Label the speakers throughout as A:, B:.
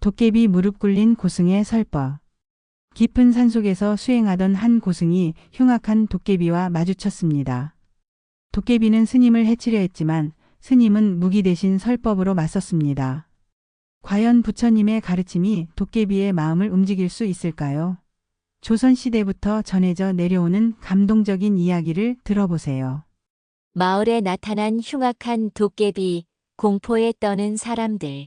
A: 도깨비 무릎 꿇린 고승의 설법. 깊은 산속에서 수행하던 한 고승이 흉악한 도깨비와 마주쳤습니다. 도깨비는 스님을 해치려 했지만 스님은 무기 대신 설법으로 맞섰습니다. 과연 부처님의 가르침이 도깨비의 마음을 움직일 수 있을까요? 조선시대부터 전해져 내려오는 감동적인 이야기를 들어보세요.
B: 마을에 나타난 흉악한 도깨비, 공포에 떠는 사람들.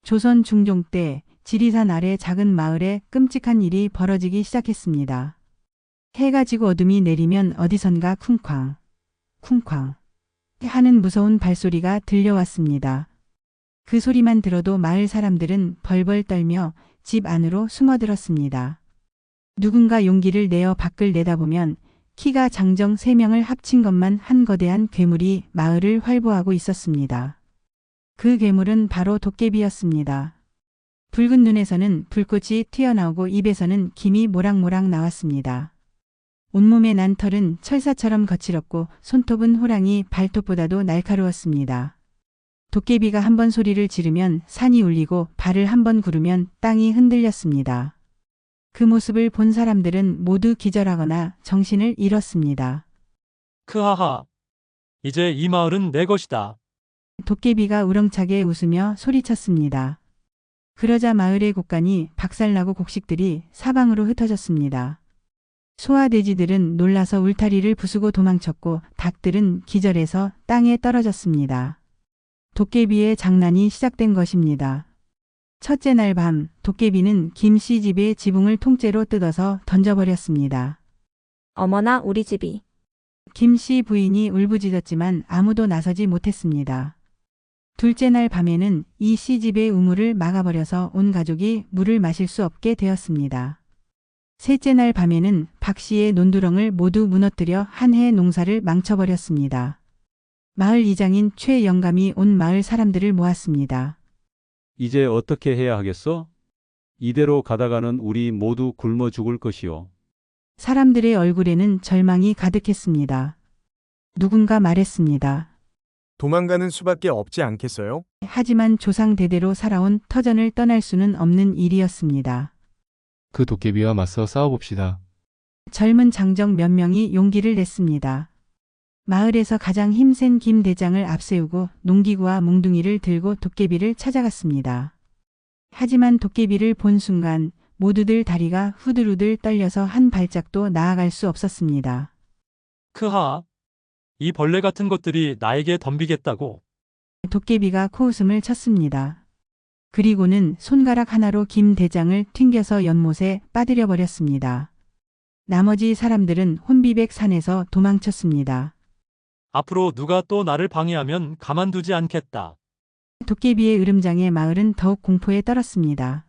A: 조선 중종 때 지리산 아래 작은 마을에 끔찍한 일이 벌어지기 시작했습니다. 해가 지고 어둠이 내리면 어디선가 쿵쾅, 쿵쾅 하는 무서운 발소리가 들려왔습니다. 그 소리만 들어도 마을 사람들은 벌벌 떨며 집 안으로 숨어들었습니다. 누군가 용기를 내어 밖을 내다보면 키가 장정 3명을 합친 것만 한 거대한 괴물이 마을을 활보하고 있었습니다. 그 괴물은 바로 도깨비였습니다. 붉은 눈에서는 불꽃이 튀어나오고 입에서는 김이 모락모락 나왔습니다. 온몸의 난털은 철사처럼 거칠었고 손톱은 호랑이 발톱보다도 날카로웠습니다. 도깨비가 한 번 소리를 지르면 산이 울리고 발을 한 번 구르면 땅이 흔들렸습니다. 그 모습을 본 사람들은 모두 기절하거나 정신을 잃었습니다.
C: 크하하. 이제 이 마을은 내 것이다.
A: 도깨비가 우렁차게 웃으며 소리쳤습니다. 그러자 마을의 곳간이 박살나고 곡식들이 사방으로 흩어졌습니다. 소와 돼지들은 놀라서 울타리를 부수고 도망쳤고 닭들은 기절해서 땅에 떨어졌습니다. 도깨비의 장난이 시작된 것입니다. 첫째 날 밤 도깨비는 김씨 집의 지붕을 통째로 뜯어서 던져버렸습니다.
D: 어머나 우리 집이.
A: 김씨 부인이 울부짖었지만 아무도 나서지 못했습니다. 둘째 날 밤에는 이 씨집의 우물을 막아버려서 온 가족이 물을 마실 수 없게 되었습니다. 셋째 날 밤에는 박 씨의 논두렁을 모두 무너뜨려 한 해 농사를 망쳐버렸습니다. 마을 이장인 최 영감이 온 마을 사람들을 모았습니다.
E: 이제 어떻게 해야 하겠어? 이대로 가다가는 우리 모두 굶어 죽을 것이오.
A: 사람들의 얼굴에는 절망이 가득했습니다. 누군가 말했습니다.
F: 도망가는 수밖에 없지 않겠어요?
A: 하지만 조상 대대로 살아온 터전을 떠날 수는 없는 일이었습니다.
G: 그 도깨비와 맞서 싸워봅시다.
A: 젊은 장정 몇 명이 용기를 냈습니다. 마을에서 가장 힘센 김 대장을 앞세우고 농기구와 몽둥이를 들고 도깨비를 찾아갔습니다. 하지만 도깨비를 본 순간 모두들 다리가 후들후들 떨려서 한 발짝도 나아갈 수 없었습니다.
C: 크하. 이 벌레 같은 것들이 나에게 덤비겠다고.
A: 도깨비가 코웃음을 쳤습니다. 그리고는 손가락 하나로 김 대장을 튕겨서 연못에 빠뜨려 버렸습니다. 나머지 사람들은 혼비백산에서 도망쳤습니다.
C: 앞으로 누가 또 나를 방해하면 가만두지 않겠다.
A: 도깨비의 으름장에 마을은 더욱 공포에 떨었습니다.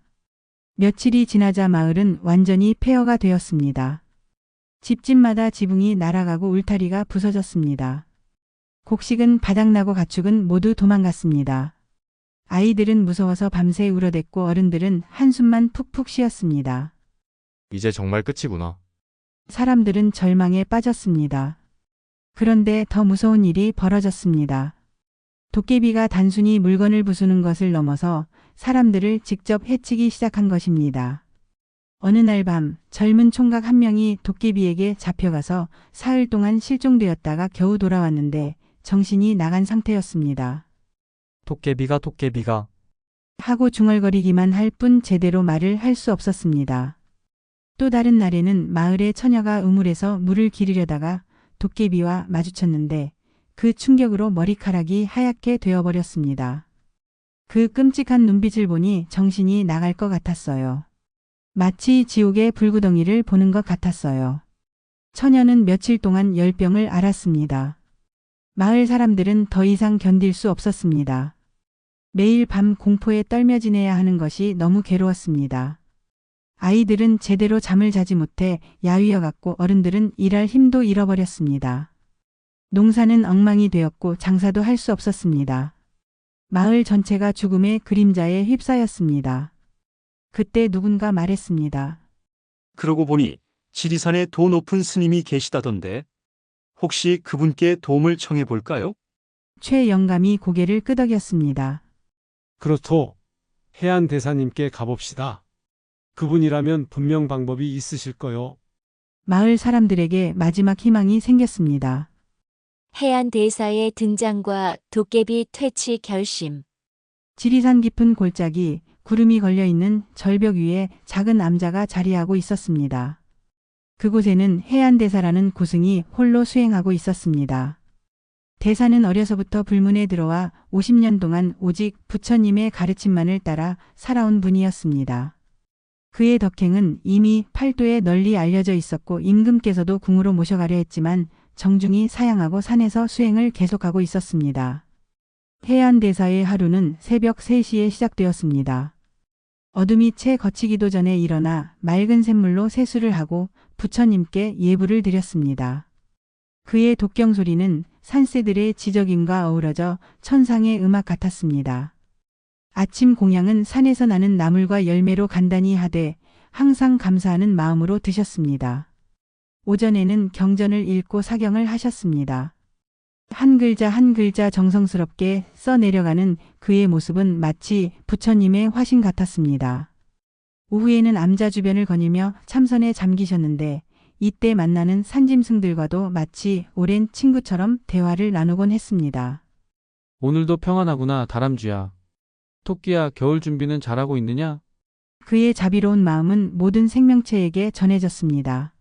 A: 며칠이 지나자 마을은 완전히 폐허가 되었습니다. 집집마다 지붕이 날아가고 울타리가 부서졌습니다. 곡식은 바닥나고 가축은 모두 도망갔습니다. 아이들은 무서워서 밤새 울어댔고 어른들은 한숨만 푹푹 쉬었습니다.
G: 이제 정말 끝이구나.
A: 사람들은 절망에 빠졌습니다. 그런데 더 무서운 일이 벌어졌습니다. 도깨비가 단순히 물건을 부수는 것을 넘어서 사람들을 직접 해치기 시작한 것입니다. 어느 날 밤 젊은 총각 한 명이 도깨비에게 잡혀가서 사흘 동안 실종되었다가 겨우 돌아왔는데 정신이 나간 상태였습니다.
H: 도깨비가
A: 하고 중얼거리기만 할 뿐 제대로 말을 할 수 없었습니다. 또 다른 날에는 마을의 처녀가 우물에서 물을 기르려다가 도깨비와 마주쳤는데 그 충격으로 머리카락이 하얗게 되어버렸습니다. 그 끔찍한 눈빛을 보니 정신이 나갈 것 같았어요. 마치 지옥의 불구덩이를 보는 것 같았어요. 처녀는 며칠 동안 열병을 앓았습니다. 마을 사람들은 더 이상 견딜 수 없었습니다. 매일 밤 공포에 떨며 지내야 하는 것이 너무 괴로웠습니다. 아이들은 제대로 잠을 자지 못해 야위어갔고 어른들은 일할 힘도 잃어버렸습니다. 농사는 엉망이 되었고 장사도 할 수 없었습니다. 마을 전체가 죽음의 그림자에 휩싸였습니다. 그때 누군가 말했습니다.
I: 그러고 보니 지리산에 도 높은 스님이 계시다던데 혹시 그분께 도움을 청해 볼까요?
A: 최 영감이 고개를 끄덕였습니다.
H: 그렇소.
J: 해안 대사님께 가봅시다. 그분이라면 분명 방법이 있으실 거요.
A: 마을 사람들에게 마지막 희망이 생겼습니다.
B: 해안 대사의 등장과 도깨비 퇴치 결심.
A: 지리산 깊은 골짜기, 구름이 걸려있는 절벽 위에 작은 암자가 자리하고 있었습니다. 그곳에는 해안대사라는 고승이 홀로 수행하고 있었습니다. 대사는 어려서부터 불문에 들어와 50년 동안 오직 부처님의 가르침만을 따라 살아온 분이었습니다. 그의 덕행은 이미 팔도에 널리 알려져 있었고 임금께서도 궁으로 모셔가려 했지만 정중히 사양하고 산에서 수행을 계속하고 있었습니다. 해안대사의 하루는 새벽 3시에 시작되었습니다. 어둠이 채 걷히기도 전에 일어나 맑은 샘물로 세수를 하고 부처님께 예불을 드렸습니다. 그의 독경 소리는 산새들의 지저귐과 어우러져 천상의 음악 같았습니다. 아침 공양은 산에서 나는 나물과 열매로 간단히 하되 항상 감사하는 마음으로 드셨습니다. 오전에는 경전을 읽고 사경을 하셨습니다. 한 글자 한 글자 정성스럽게 써내려가는 그의 모습은 마치 부처님의 화신 같았습니다. 오후에는 암자 주변을 거닐며 참선에 잠기셨는데 이때 만나는 산짐승들과도 마치 오랜 친구처럼 대화를 나누곤 했습니다.
H: 오늘도 평안하구나, 다람쥐야. 토끼야, 겨울 준비는 잘하고 있느냐?
A: 그의 자비로운 마음은 모든 생명체에게 전해졌습니다.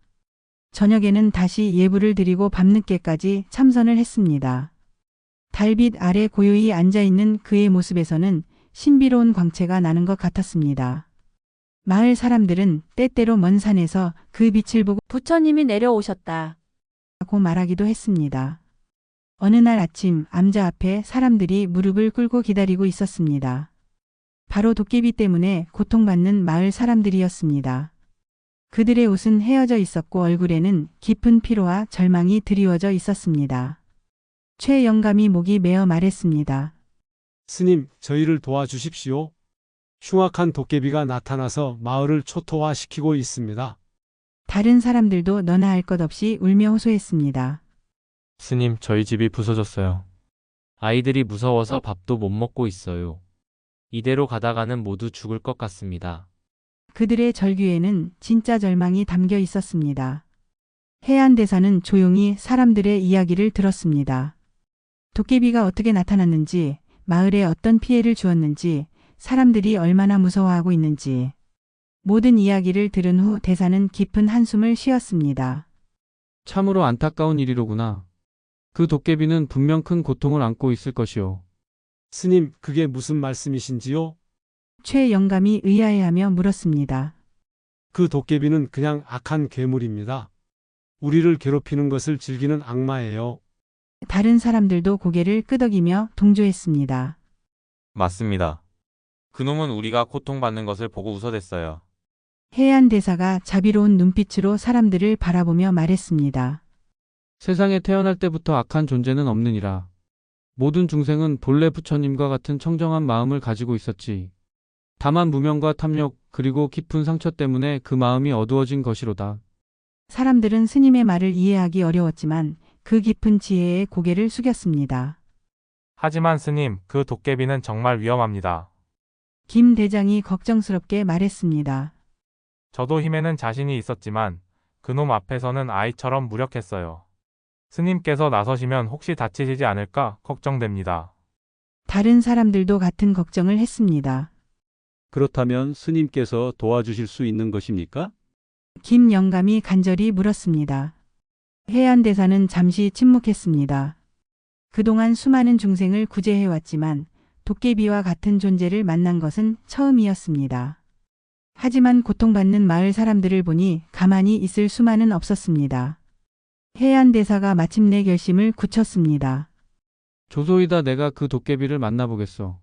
A: 저녁에는 다시 예불을 드리고 밤늦게까지 참선을 했습니다. 달빛 아래 고요히 앉아있는 그의 모습에서는 신비로운 광채가 나는 것 같았습니다. 마을 사람들은 때때로 먼 산에서 그 빛을 보고
D: 부처님이 내려오셨다.
A: 고 말하기도 했습니다. 어느 날 아침 암자 앞에 사람들이 무릎을 꿇고 기다리고 있었습니다. 바로 도깨비 때문에 고통받는 마을 사람들이었습니다. 그들의 옷은 헤어져 있었고 얼굴에는 깊은 피로와 절망이 드리워져 있었습니다. 최 영감이 목이 메어 말했습니다.
J: 스님, 저희를 도와주십시오. 흉악한 도깨비가 나타나서 마을을 초토화시키고 있습니다.
A: 다른 사람들도 너나 할 것 없이 울며 호소했습니다.
K: 스님, 저희 집이 부서졌어요. 아이들이 무서워서 밥도 못 먹고 있어요. 이대로 가다가는 모두 죽을 것 같습니다.
A: 그들의 절규에는 진짜 절망이 담겨 있었습니다. 해안대사는 조용히 사람들의 이야기를 들었습니다. 도깨비가 어떻게 나타났는지, 마을에 어떤 피해를 주었는지, 사람들이 얼마나 무서워하고 있는지. 모든 이야기를 들은 후 대사는 깊은 한숨을 쉬었습니다.
H: 참으로 안타까운 일이로구나. 그 도깨비는 분명 큰 고통을 안고 있을 것이오.
J: 스님, 그게 무슨 말씀이신지요?
A: 최 영감이 의아해하며 물었습니다.
J: 그 도깨비는 그냥 악한 괴물입니다. 우리를 괴롭히는 것을 즐기는 악마예요.
A: 다른 사람들도 고개를 끄덕이며 동조했습니다.
L: 맞습니다. 그놈은 우리가 고통받는 것을 보고 웃어댔어요.
A: 해안대사가 자비로운 눈빛으로 사람들을 바라보며 말했습니다.
H: 세상에 태어날 때부터 악한 존재는 없느니라. 모든 중생은 본래 부처님과 같은 청정한 마음을 가지고 있었지. 다만 무명과 탐욕 그리고 깊은 상처 때문에 그 마음이 어두워진 것이로다.
A: 사람들은 스님의 말을 이해하기 어려웠지만 그 깊은 지혜에 고개를 숙였습니다.
C: 하지만 스님, 그 도깨비는 정말 위험합니다.
A: 김 대장이 걱정스럽게 말했습니다.
C: 저도 힘에는 자신이 있었지만 그놈 앞에서는 아이처럼 무력했어요. 스님께서 나서시면 혹시 다치시지 않을까 걱정됩니다.
A: 다른 사람들도 같은 걱정을 했습니다.
E: 그렇다면 스님께서 도와주실 수 있는 것입니까?
A: 김 영감이 간절히 물었습니다. 해안대사는 잠시 침묵했습니다. 그동안 수많은 중생을 구제해왔지만 도깨비와 같은 존재를 만난 것은 처음이었습니다. 하지만 고통받는 마을 사람들을 보니 가만히 있을 수만은 없었습니다. 해안대사가 마침내 결심을 굳혔습니다.
H: 조소이다, 내가 그 도깨비를 만나보겠소.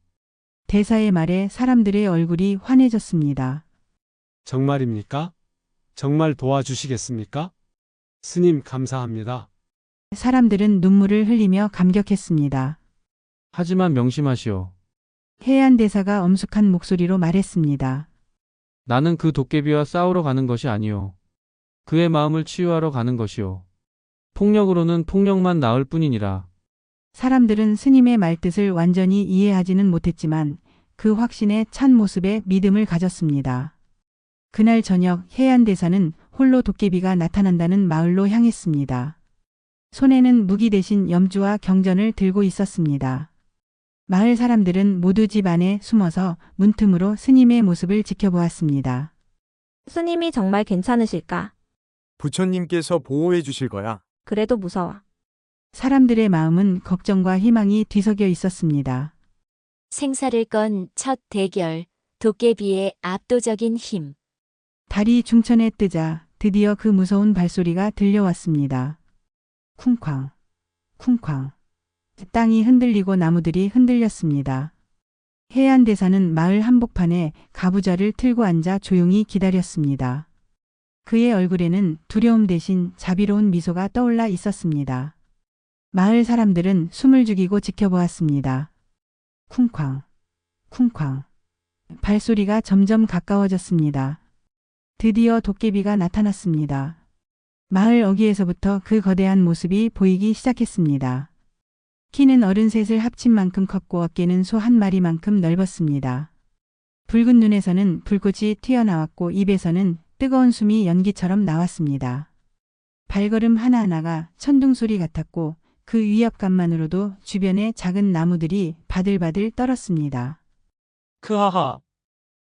A: 대사의 말에 사람들의 얼굴이 환해졌습니다.
J: 정말입니까? 정말 도와주시겠습니까? 스님, 감사합니다.
A: 사람들은 눈물을 흘리며 감격했습니다.
H: 하지만 명심하시오.
A: 해안대사가 엄숙한 목소리로 말했습니다.
H: 나는 그 도깨비와 싸우러 가는 것이 아니오. 그의 마음을 치유하러 가는 것이오. 폭력으로는 폭력만 낳을 뿐이니라.
A: 사람들은 스님의 말뜻을 완전히 이해하지는 못했지만 그 확신에 찬 모습에 믿음을 가졌습니다. 그날 저녁 해안대사는 홀로 도깨비가 나타난다는 마을로 향했습니다. 손에는 무기 대신 염주와 경전을 들고 있었습니다. 마을 사람들은 모두 집 안에 숨어서 문틈으로 스님의 모습을 지켜보았습니다.
D: 스님이 정말 괜찮으실까?
F: 부처님께서 보호해 주실 거야.
D: 그래도 무서워.
A: 사람들의 마음은 걱정과 희망이 뒤섞여 있었습니다.
B: 생사를 건 첫 대결, 도깨비의 압도적인 힘.
A: 달이 중천에 뜨자 드디어 그 무서운 발소리가 들려왔습니다. 쿵쾅, 쿵쾅. 땅이 흔들리고 나무들이 흔들렸습니다. 해안대사는 마을 한복판에 가부좌를 틀고 앉아 조용히 기다렸습니다. 그의 얼굴에는 두려움 대신 자비로운 미소가 떠올라 있었습니다. 마을 사람들은 숨을 죽이고 지켜보았습니다. 쿵쾅, 쿵쾅. 발소리가 점점 가까워졌습니다. 드디어 도깨비가 나타났습니다. 마을 어귀에서부터 그 거대한 모습이 보이기 시작했습니다. 키는 어른 셋을 합친 만큼 컸고 어깨는 소 한 마리만큼 넓었습니다. 붉은 눈에서는 불꽃이 튀어나왔고 입에서는 뜨거운 숨이 연기처럼 나왔습니다. 발걸음 하나하나가 천둥소리 같았고 그 위압감만으로도 주변의 작은 나무들이 바들바들 떨었습니다.
I: 크하하.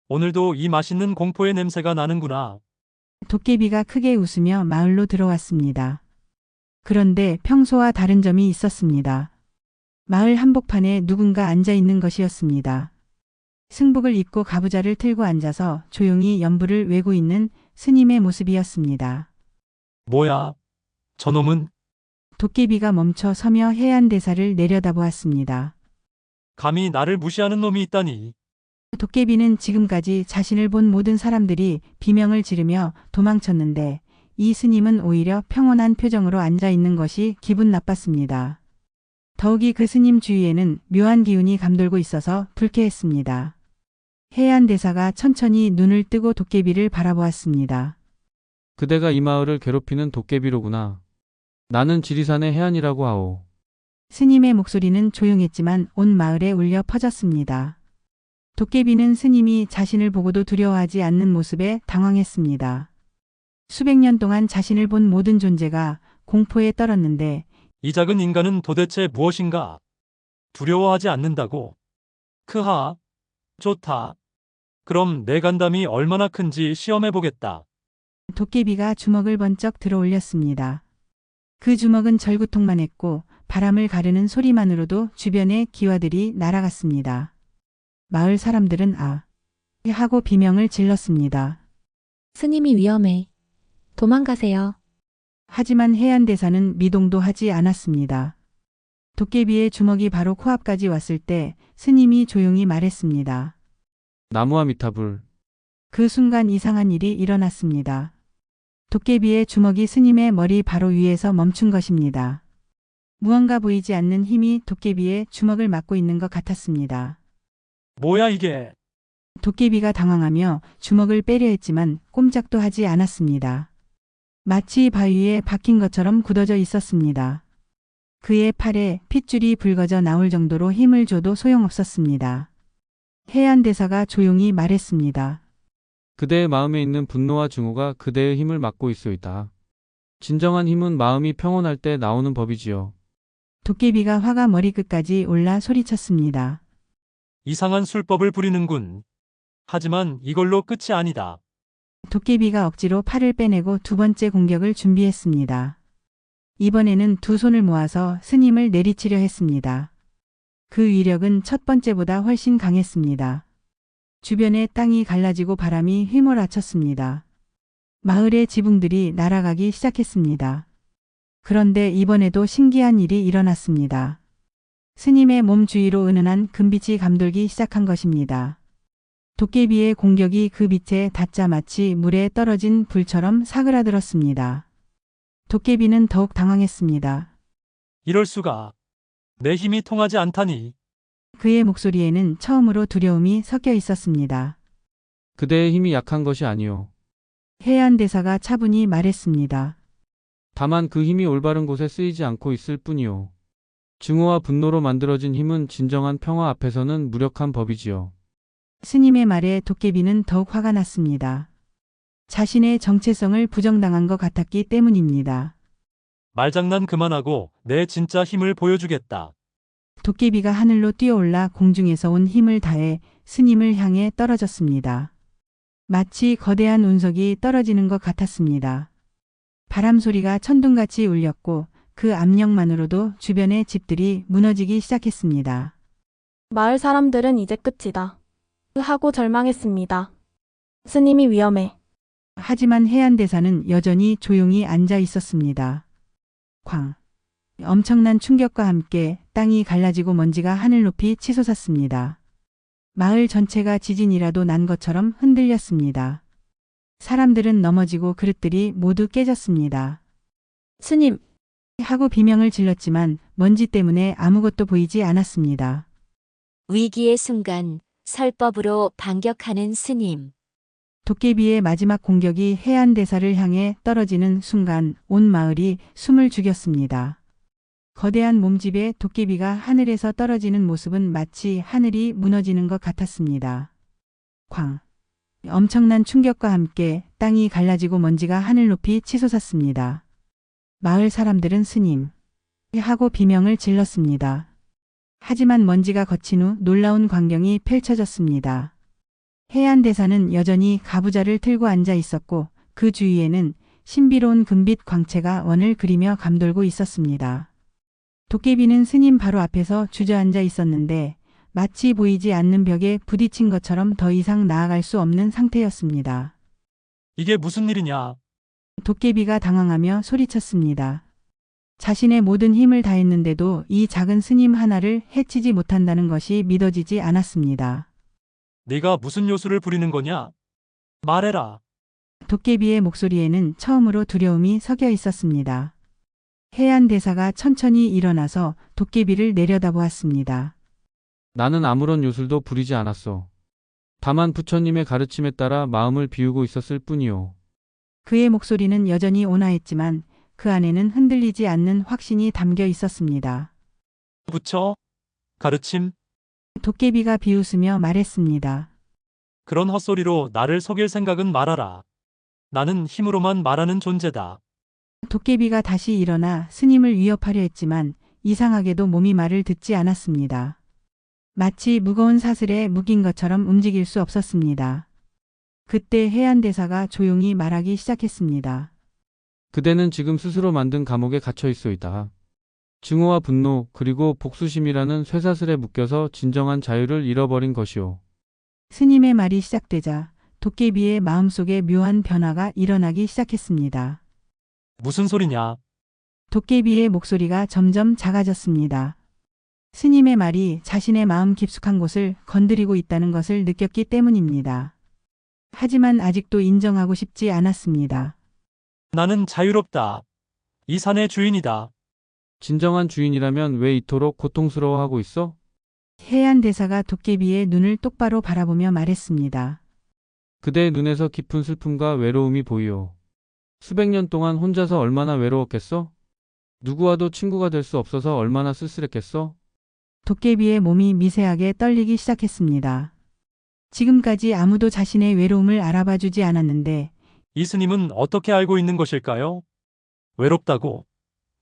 I: 오늘도 이 맛있는 공포의 냄새가 나는구나.
A: 도깨비가 크게 웃으며 마을로 들어왔습니다. 그런데 평소와 다른 점이 있었습니다. 마을 한복판에 누군가 앉아 있는 것이었습니다. 승복을 입고 가부좌를 틀고 앉아서 조용히 연불을 외고 있는 스님의 모습이었습니다.
I: 뭐야? 저놈은
A: 도깨비가 멈춰 서며 해안대사를 내려다보았습니다.
I: 감히 나를 무시하는 놈이 있다니.
A: 도깨비는 지금까지 자신을 본 모든 사람들이 비명을 지르며 도망쳤는데 이 스님은 오히려 평온한 표정으로 앉아 있는 것이 기분 나빴습니다. 더욱이 그 스님 주위에는 묘한 기운이 감돌고 있어서 불쾌했습니다. 해안대사가 천천히 눈을 뜨고 도깨비를 바라보았습니다.
H: 그대가 이 마을을 괴롭히는 도깨비로구나. 나는 지리산의 해안이라고 하오.
A: 스님의 목소리는 조용했지만 온 마을에 울려 퍼졌습니다. 도깨비는 스님이 자신을 보고도 두려워하지 않는 모습에 당황했습니다. 수백 년 동안 자신을 본 모든 존재가 공포에 떨었는데
I: 이 작은 인간은 도대체 무엇인가? 두려워하지 않는다고? 크하. 좋다. 그럼 내 간담이 얼마나 큰지 시험해보겠다.
A: 도깨비가 주먹을 번쩍 들어 올렸습니다. 그 주먹은 절구통만 했고 바람을 가르는 소리만으로도 주변의 기와들이 날아갔습니다. 마을 사람들은 아 하고 비명을 질렀습니다.
D: 스님이 위험해. 도망가세요.
A: 하지만 해안대사는 미동도 하지 않았습니다. 도깨비의 주먹이 바로 코앞까지 왔을 때 스님이 조용히 말했습니다.
H: 나무와 미타불.
A: 그 순간 이상한 일이 일어났습니다. 도깨비의 주먹이 스님의 머리 바로 위에서 멈춘 것입니다. 무언가 보이지 않는 힘이 도깨비의 주먹을 막고 있는 것 같았습니다.
I: 뭐야 이게?
A: 도깨비가 당황하며 주먹을 빼려 했지만 꼼짝도 하지 않았습니다. 마치 바위에 박힌 것처럼 굳어져 있었습니다. 그의 팔에 핏줄이 붉어져 나올 정도로 힘을 줘도 소용없었습니다. 해안대사가 조용히 말했습니다.
H: 그대의 마음에 있는 분노와 증오가 그대의 힘을 막고 있소이다. 진정한 힘은 마음이 평온할 때 나오는 법이지요.
A: 도깨비가 화가 머리끝까지 올라 소리쳤습니다.
I: 이상한 술법을 부리는군. 하지만 이걸로 끝이 아니다.
A: 도깨비가 억지로 팔을 빼내고 두 번째 공격을 준비했습니다. 이번에는 두 손을 모아서 스님을 내리치려 했습니다. 그 위력은 첫 번째보다 훨씬 강했습니다. 주변의 땅이 갈라지고 바람이 휘몰아쳤습니다. 마을의 지붕들이 날아가기 시작했습니다. 그런데 이번에도 신기한 일이 일어났습니다. 스님의 몸 주위로 은은한 금빛이 감돌기 시작한 것입니다. 도깨비의 공격이 그 빛에 닿자 마치 물에 떨어진 불처럼 사그라들었습니다. 도깨비는 더욱 당황했습니다.
I: 이럴 수가. 내 힘이 통하지 않다니.
A: 그의 목소리에는 처음으로 두려움이 섞여 있었습니다.
H: 그대의 힘이 약한 것이 아니오.
A: 해안대사가 차분히 말했습니다.
H: 다만 그 힘이 올바른 곳에 쓰이지 않고 있을 뿐이오. 증오와 분노로 만들어진 힘은 진정한 평화 앞에서는 무력한 법이지요.
A: 스님의 말에 도깨비는 더욱 화가 났습니다. 자신의 정체성을 부정당한 것 같았기 때문입니다.
I: 말장난 그만하고 내 진짜 힘을 보여주겠다.
A: 도깨비가 하늘로 뛰어올라 공중에서 온 힘을 다해 스님을 향해 떨어졌습니다. 마치 거대한 운석이 떨어지는 것 같았습니다. 바람 소리가 천둥같이 울렸고 그 압력만으로도 주변의 집들이 무너지기 시작했습니다.
M: 마을 사람들은 이제 끝이다. 하고 절망했습니다. 스님이 위험해.
A: 하지만 해안대사는 여전히 조용히 앉아 있었습니다. 쾅. 엄청난 충격과 함께 땅이 갈라지고 먼지가 하늘 높이 치솟았습니다. 마을 전체가 지진이라도 난 것처럼 흔들렸습니다. 사람들은 넘어지고 그릇들이 모두 깨졌습니다.
M: 스님,
A: 하고 비명을 질렀지만 먼지 때문에 아무것도 보이지 않았습니다.
B: 위기의 순간 설법으로 반격하는 스님.
A: 도깨비의 마지막 공격이 해안대사를 향해 떨어지는 순간 온 마을이 숨을 죽였습니다. 거대한 몸집의 도깨비가 하늘에서 떨어지는 모습은 마치 하늘이 무너지는 것 같았습니다. 쾅. 엄청난 충격과 함께 땅이 갈라지고 먼지가 하늘 높이 치솟았습니다. 마을 사람들은 스님 하고 비명을 질렀습니다. 하지만 먼지가 걷힌 후 놀라운 광경이 펼쳐졌습니다. 해안대사는 여전히 가부좌를 틀고 앉아 있었고 그 주위에는 신비로운 금빛 광채가 원을 그리며 감돌고 있었습니다. 도깨비는 스님 바로 앞에서 주저앉아 있었는데 마치 보이지 않는 벽에 부딪힌 것처럼 더 이상 나아갈 수 없는 상태였습니다.
I: 이게 무슨 일이냐?
A: 도깨비가 당황하며 소리쳤습니다. 자신의 모든 힘을 다했는데도 이 작은 스님 하나를 해치지 못한다는 것이 믿어지지 않았습니다.
I: 네가 무슨 요술을 부리는 거냐? 말해라.
A: 도깨비의 목소리에는 처음으로 두려움이 섞여 있었습니다. 해안대사가 천천히 일어나서 도깨비를 내려다보았습니다.
H: 나는 아무런 요술도 부리지 않았어. 다만 부처님의 가르침에 따라 마음을 비우고 있었을 뿐이요.
A: 그의 목소리는 여전히 온화했지만 그 안에는 흔들리지 않는 확신이 담겨 있었습니다.
I: 부처? 가르침?
A: 도깨비가 비웃으며 말했습니다.
I: 그런 헛소리로 나를 속일 생각은 말아라. 나는 힘으로만 말하는 존재다.
A: 도깨비가 다시 일어나 스님을 위협하려 했지만 이상하게도 몸이 말을 듣지 않았습니다. 마치 무거운 사슬에 묶인 것처럼 움직일 수 없었습니다. 그때 해안대사가 조용히 말하기 시작했습니다.
H: 그대는 지금 스스로 만든 감옥에 갇혀 있소이다. 증오와 분노 그리고 복수심이라는 쇠사슬에 묶여서 진정한 자유를 잃어버린 것이오.
A: 스님의 말이 시작되자 도깨비의 마음속에 묘한 변화가 일어나기 시작했습니다.
I: 무슨 소리냐?
A: 도깨비의 목소리가 점점 작아졌습니다. 스님의 말이 자신의 마음 깊숙한 곳을 건드리고 있다는 것을 느꼈기 때문입니다. 하지만 아직도 인정하고 싶지 않았습니다.
I: 나는 자유롭다. 이 산의 주인이다.
H: 진정한 주인이라면 왜 이토록 고통스러워하고 있어?
A: 해안대사가 도깨비의 눈을 똑바로 바라보며 말했습니다.
H: 그대의 눈에서 깊은 슬픔과 외로움이 보이오. 수백 년 동안 혼자서 얼마나 외로웠겠어? 누구와도 친구가 될 수 없어서 얼마나 쓸쓸했겠어?
A: 도깨비의 몸이 미세하게 떨리기 시작했습니다. 지금까지 아무도 자신의 외로움을 알아봐 주지 않았는데
I: 이 스님은 어떻게 알고 있는 것일까요? 외롭다고?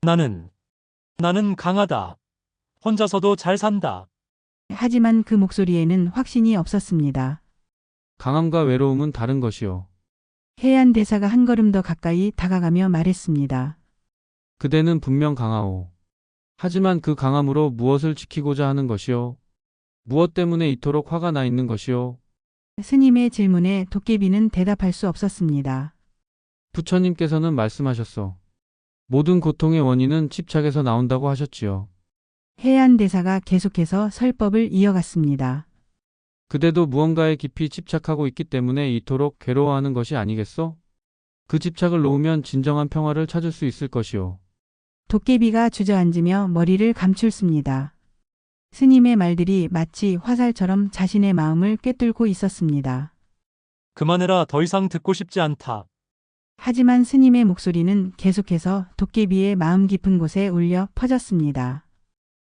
I: 나는 강하다. 혼자서도 잘 산다.
A: 하지만 그 목소리에는 확신이 없었습니다.
H: 강함과 외로움은 다른 것이오.
A: 해안대사가 한 걸음 더 가까이 다가가며 말했습니다.
H: 그대는 분명 강하오. 하지만 그 강함으로 무엇을 지키고자 하는 것이오? 무엇 때문에 이토록 화가 나 있는 것이오?
A: 스님의 질문에 도깨비는 대답할 수 없었습니다.
H: 부처님께서는 말씀하셨소. 모든 고통의 원인은 집착에서 나온다고 하셨지요.
A: 해안대사가 계속해서 설법을 이어갔습니다.
H: 그대도 무언가에 깊이 집착하고 있기 때문에 이토록 괴로워하는 것이 아니겠소? 그 집착을 놓으면 진정한 평화를 찾을 수 있을 것이오.
A: 도깨비가 주저앉으며 머리를 감출습니다. 스님의 말들이 마치 화살처럼 자신의 마음을 꿰뚫고 있었습니다.
I: 그만해라. 더 이상 듣고 싶지 않다.
A: 하지만 스님의 목소리는 계속해서 도깨비의 마음 깊은 곳에 울려 퍼졌습니다.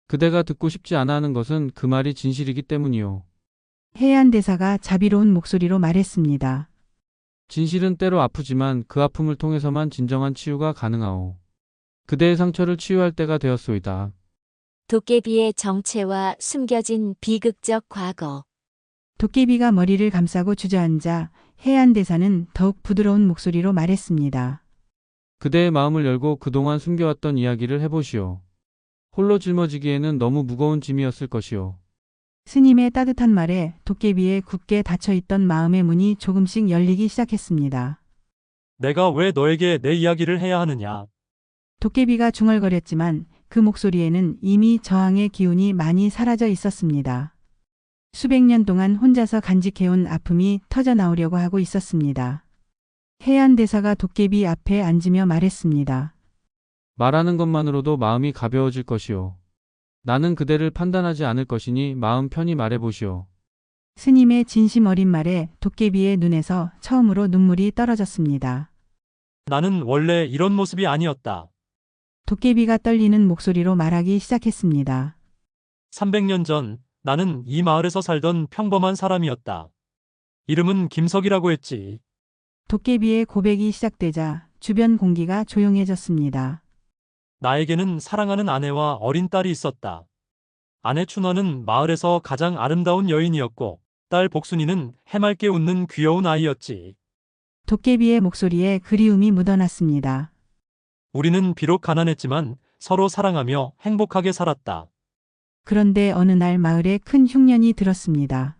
H: 그대가 듣고 싶지 않아 하는 것은 그 말이 진실이기 때문이오.
A: 해안대사가 자비로운 목소리로 말했습니다.
H: 진실은 때로 아프지만 그 아픔을 통해서만 진정한 치유가 가능하오. 그대의 상처를 치유할 때가 되었소이다.
B: 도깨비의 정체와 숨겨진 비극적 과거.
A: 도깨비가 머리를 감싸고 주저앉아 해안대사는 더욱 부드러운 목소리로 말했습니다.
H: 그대의 마음을 열고 그동안 숨겨왔던 이야기를 해보시오. 홀로 짊어지기에는 너무 무거운 짐이었을 것이오.
A: 스님의 따뜻한 말에 도깨비의 굳게 닫혀있던 마음의 문이 조금씩 열리기 시작했습니다.
I: 내가 왜 너에게 내 이야기를 해야 하느냐?
A: 도깨비가 중얼거렸지만 그 목소리에는 이미 저항의 기운이 많이 사라져 있었습니다. 수백 년 동안 혼자서 간직해온 아픔이 터져 나오려고 하고 있었습니다. 해안대사가 도깨비 앞에 앉으며 말했습니다.
H: 말하는 것만으로도 마음이 가벼워질 것이오. 나는 그대를 판단하지 않을 것이니 마음 편히 말해보시오.
A: 스님의 진심 어린 말에 도깨비의 눈에서 처음으로 눈물이 떨어졌습니다.
I: 나는 원래 이런 모습이 아니었다.
A: 도깨비가 떨리는 목소리로 말하기 시작했습니다.
I: 300년 전 나는 이 마을에서 살던 평범한 사람이었다. 이름은 김석이라고 했지.
A: 도깨비의 고백이 시작되자 주변 공기가 조용해졌습니다.
I: 나에게는 사랑하는 아내와 어린 딸이 있었다. 아내 춘화는 마을에서 가장 아름다운 여인이었고 딸 복순이는 해맑게 웃는 귀여운 아이였지.
A: 도깨비의 목소리에 그리움이 묻어났습니다.
I: 우리는 비록 가난했지만 서로 사랑하며 행복하게 살았다.
A: 그런데 어느 날 마을에 큰 흉년이 들었습니다.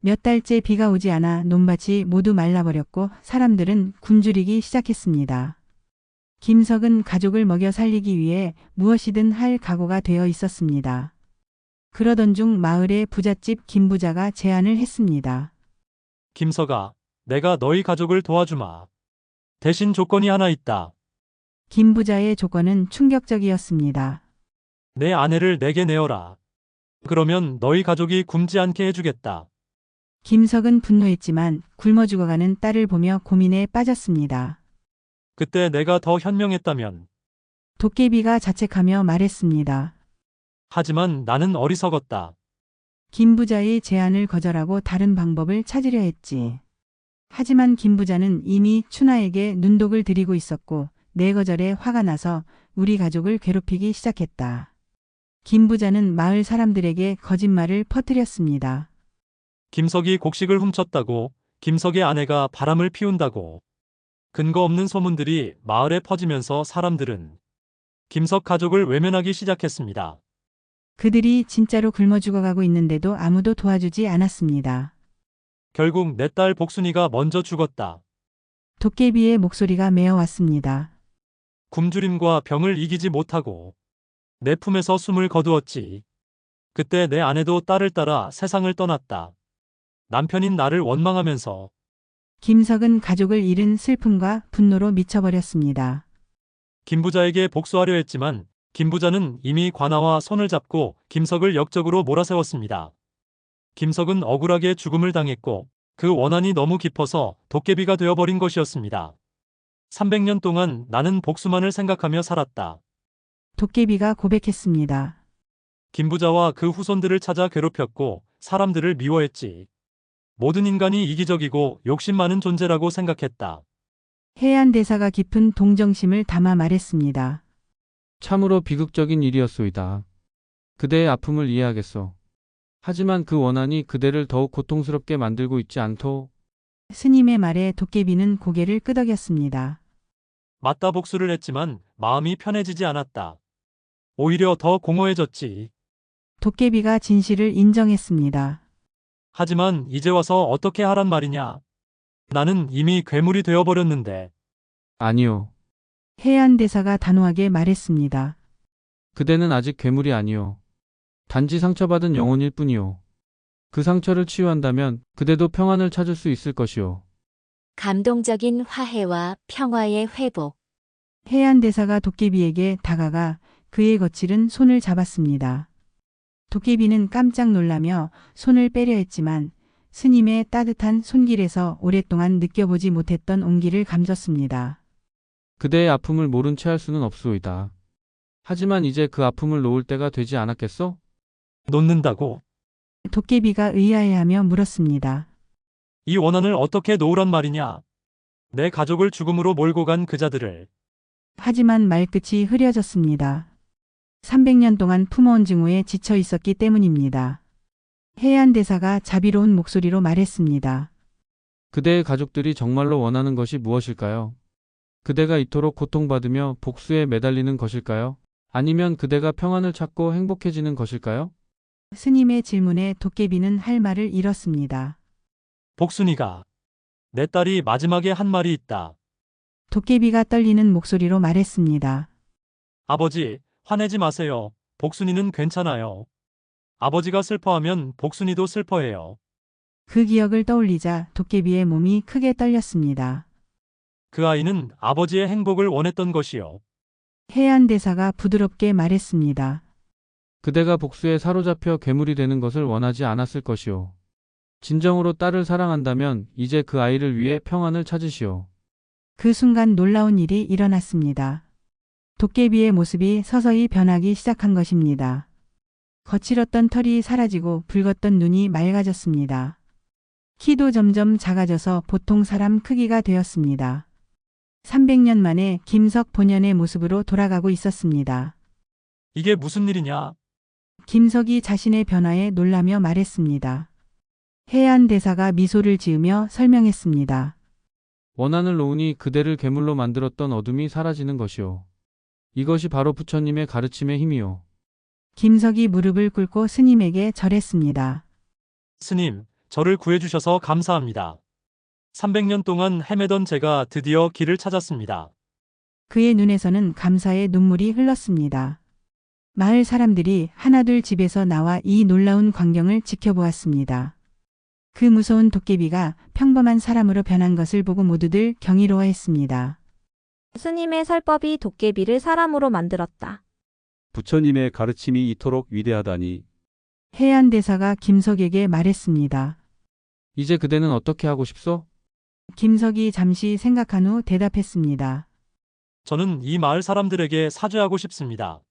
A: 몇 달째 비가 오지 않아 논밭이 모두 말라버렸고 사람들은 굶주리기 시작했습니다. 김석은 가족을 먹여 살리기 위해 무엇이든 할 각오가 되어 있었습니다. 그러던 중 마을의 부잣집 김부자가 제안을 했습니다.
I: 김석아, 내가 너희 가족을 도와주마. 대신 조건이 하나 있다.
A: 김부자의 조건은 충격적이었습니다.
I: 내 아내를 내게 내어라. 그러면 너희 가족이 굶지 않게 해주겠다.
A: 김석은 분노했지만 굶어 죽어가는 딸을 보며 고민에 빠졌습니다.
I: 그때 내가 더 현명했다면.
A: 도깨비가 자책하며 말했습니다.
I: 하지만 나는 어리석었다.
A: 김부자의 제안을 거절하고 다른 방법을 찾으려 했지. 하지만 김부자는 이미 춘하에게 눈독을 들이고 있었고 내 거절에 화가 나서 우리 가족을 괴롭히기 시작했다. 김부자는 마을 사람들에게 거짓말을 퍼뜨렸습니다.
I: 김석이 곡식을 훔쳤다고, 김석의 아내가 바람을 피운다고. 근거 없는 소문들이 마을에 퍼지면서 사람들은 김석 가족을 외면하기 시작했습니다.
A: 그들이 진짜로 굶어 죽어가고 있는데도 아무도 도와주지 않았습니다.
I: 결국 내 딸 복순이가 먼저 죽었다.
A: 도깨비의 목소리가 메어왔습니다.
I: 굶주림과 병을 이기지 못하고 내 품에서 숨을 거두었지. 그때 내 아내도 딸을 따라 세상을 떠났다. 남편인 나를 원망하면서.
A: 김석은 가족을 잃은 슬픔과 분노로 미쳐버렸습니다.
I: 김부자에게 복수하려 했지만 김부자는 이미 관아와 손을 잡고 김석을 역적으로 몰아세웠습니다. 김석은 억울하게 죽음을 당했고 그 원한이 너무 깊어서 도깨비가 되어버린 것이었습니다. 300년 동안 나는 복수만을 생각하며 살았다.
A: 도깨비가 고백했습니다.
I: 김부자와 그 후손들을 찾아 괴롭혔고 사람들을 미워했지. 모든 인간이 이기적이고 욕심 많은 존재라고 생각했다.
A: 해안대사가 깊은 동정심을 담아 말했습니다.
H: 참으로 비극적인 일이었소이다. 그대의 아픔을 이해하겠소. 하지만 그 원한이 그대를 더욱 고통스럽게 만들고 있지 않토?
A: 스님의 말에 도깨비는 고개를 끄덕였습니다.
I: 맞다 복수를 했지만 마음이 편해지지 않았다. 오히려 더 공허해졌지.
A: 도깨비가 진실을 인정했습니다.
I: 하지만 이제 와서 어떻게 하란 말이냐? 나는 이미 괴물이 되어버렸는데.
H: 아니요.
A: 해안대사가 단호하게 말했습니다.
H: 그대는 아직 괴물이 아니오. 단지 상처받은 영혼일 뿐이오. 그 상처를 치유한다면 그대도 평안을 찾을 수 있을 것이오.
B: 감동적인 화해와 평화의 회복.
A: 해안대사가 도깨비에게 다가가 그의 거칠은 손을 잡았습니다. 도깨비는 깜짝 놀라며 손을 빼려 했지만 스님의 따뜻한 손길에서 오랫동안 느껴보지 못했던 온기를 감졌습니다.
H: 그대의 아픔을 모른 채 할 수는 없소이다. 하지만 이제 그 아픔을 놓을 때가 되지 않았겠소?
I: 놓는다고?
A: 도깨비가 의아해하며 물었습니다.
I: 이 원한을 어떻게 놓으란 말이냐? 내 가족을 죽음으로 몰고 간 그 자들을.
A: 하지만 말끝이 흐려졌습니다. 300년 동안 품어온 증오에 지쳐 있었기 때문입니다. 해안대사가 자비로운 목소리로 말했습니다.
H: 그대의 가족들이 정말로 원하는 것이 무엇일까요? 그대가 이토록 고통받으며 복수에 매달리는 것일까요? 아니면 그대가 평안을 찾고 행복해지는 것일까요?
A: 스님의 질문에 도깨비는 할 말을 잃었습니다.
I: 복순이가. 내 딸이 마지막에 한 말이 있다.
A: 도깨비가 떨리는 목소리로 말했습니다.
I: 아버지, 화내지 마세요. 복순이는 괜찮아요. 아버지가 슬퍼하면 복순이도 슬퍼해요.
A: 그 기억을 떠올리자 도깨비의 몸이 크게 떨렸습니다.
I: 그 아이는 아버지의 행복을 원했던 것이요.
A: 해안대사가 부드럽게 말했습니다.
H: 그대가 복수에 사로잡혀 괴물이 되는 것을 원하지 않았을 것이오. 진정으로 딸을 사랑한다면 이제 그 아이를 위해 평안을 찾으시오.
A: 그 순간 놀라운 일이 일어났습니다. 도깨비의 모습이 서서히 변하기 시작한 것입니다. 거칠었던 털이 사라지고 붉었던 눈이 맑아졌습니다. 키도 점점 작아져서 보통 사람 크기가 되었습니다. 300년 만에 김석 본연의 모습으로 돌아가고 있었습니다.
I: 이게 무슨 일이냐?
A: 김석이 자신의 변화에 놀라며 말했습니다. 해안대사가 미소를 지으며 설명했습니다.
H: 원한을 놓으니 그대를 괴물로 만들었던 어둠이 사라지는 것이오. 이것이 바로 부처님의 가르침의 힘이오.
A: 김석이 무릎을 꿇고 스님에게 절했습니다.
I: 스님, 저를 구해주셔서 감사합니다. 300년 동안 헤매던 제가 드디어 길을 찾았습니다.
A: 그의 눈에서는 감사의 눈물이 흘렀습니다. 마을 사람들이 하나둘 집에서 나와 이 놀라운 광경을 지켜보았습니다. 그 무서운 도깨비가 평범한 사람으로 변한 것을 보고 모두들 경이로워했습니다.
D: 스님의 설법이 도깨비를 사람으로 만들었다.
E: 부처님의 가르침이 이토록 위대하다니.
A: 해안대사가 김석에게 말했습니다.
H: 이제 그대는 어떻게 하고 싶소?
A: 김석이 잠시 생각한 후 대답했습니다.
I: 저는 이 마을 사람들에게 사죄하고 싶습니다.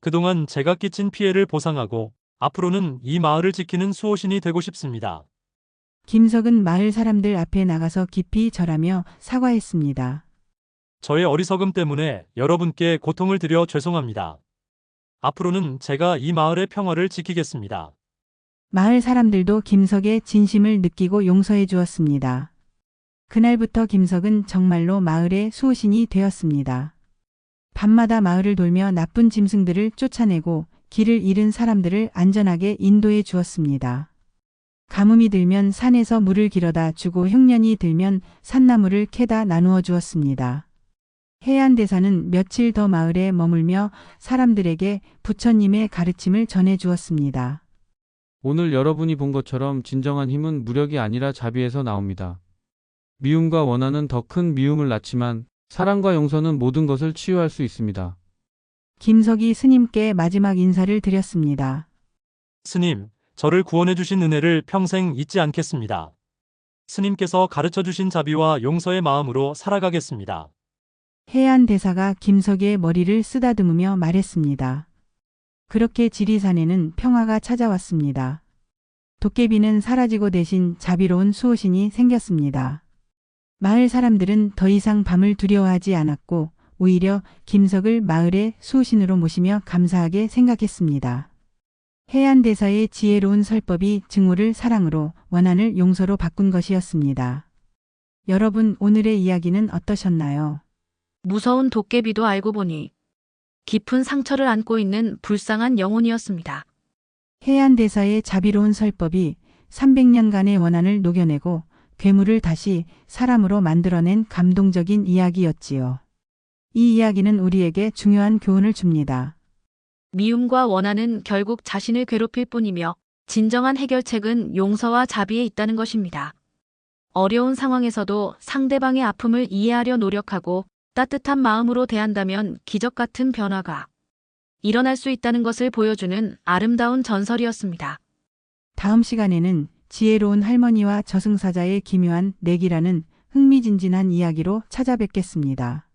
I: 그동안 제가 끼친 피해를 보상하고 앞으로는 이 마을을 지키는 수호신이 되고 싶습니다.
A: 김석은 마을 사람들 앞에 나가서 깊이 절하며 사과했습니다.
I: 저의 어리석음 때문에 여러분께 고통을 드려 죄송합니다. 앞으로는 제가 이 마을의 평화를 지키겠습니다.
A: 마을 사람들도 김석의 진심을 느끼고 용서해 주었습니다. 그날부터 김석은 정말로 마을의 수호신이 되었습니다. 밤마다 마을을 돌며 나쁜 짐승들을 쫓아내고 길을 잃은 사람들을 안전하게 인도해 주었습니다. 가뭄이 들면 산에서 물을 길어다 주고 흉년이 들면 산나물을 캐다 나누어 주었습니다. 해안대사는 며칠 더 마을에 머물며 사람들에게 부처님의 가르침을 전해 주었습니다.
H: 오늘 여러분이 본 것처럼 진정한 힘은 무력이 아니라 자비에서 나옵니다. 미움과 원한은 더 큰 미움을 낳지만 사랑과 용서는 모든 것을 치유할 수 있습니다.
A: 김석이 스님께 마지막 인사를 드렸습니다.
I: 스님, 저를 구원해 주신 은혜를 평생 잊지 않겠습니다. 스님께서 가르쳐 주신 자비와 용서의 마음으로 살아가겠습니다.
A: 해안대사가 김석의 머리를 쓰다듬으며 말했습니다. 그렇게 지리산에는 평화가 찾아왔습니다. 도깨비는 사라지고 대신 자비로운 수호신이 생겼습니다. 마을 사람들은 더 이상 밤을 두려워하지 않았고 오히려 김석을 마을의 수호신으로 모시며 감사하게 생각했습니다. 해안대사의 지혜로운 설법이 증오를 사랑으로, 원한을 용서로 바꾼 것이었습니다. 여러분, 오늘의 이야기는 어떠셨나요?
N: 무서운 도깨비도 알고 보니 깊은 상처를 안고 있는 불쌍한 영혼이었습니다.
A: 해안대사의 자비로운 설법이 300년간의 원한을 녹여내고 괴물을 다시 사람으로 만들어낸 감동적인 이야기였지요. 이 이야기는 우리에게 중요한 교훈을 줍니다.
N: 미움과 원한은 결국 자신을 괴롭힐 뿐이며 진정한 해결책은 용서와 자비에 있다는 것입니다. 어려운 상황에서도 상대방의 아픔을 이해하려 노력하고 따뜻한 마음으로 대한다면 기적 같은 변화가 일어날 수 있다는 것을 보여주는 아름다운 전설이었습니다.
A: 다음 시간에는 지혜로운 할머니와 저승사자의 기묘한 내기라는 흥미진진한 이야기로 찾아뵙겠습니다.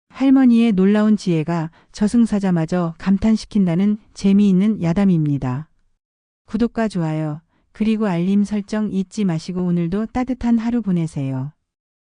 A: 할머니의 놀라운 지혜가 저승사자마저 감탄시킨다는 재미있는 야담입니다. 구독과 좋아요, 그리고 알림 설정 잊지 마시고 오늘도 따뜻한 하루 보내세요.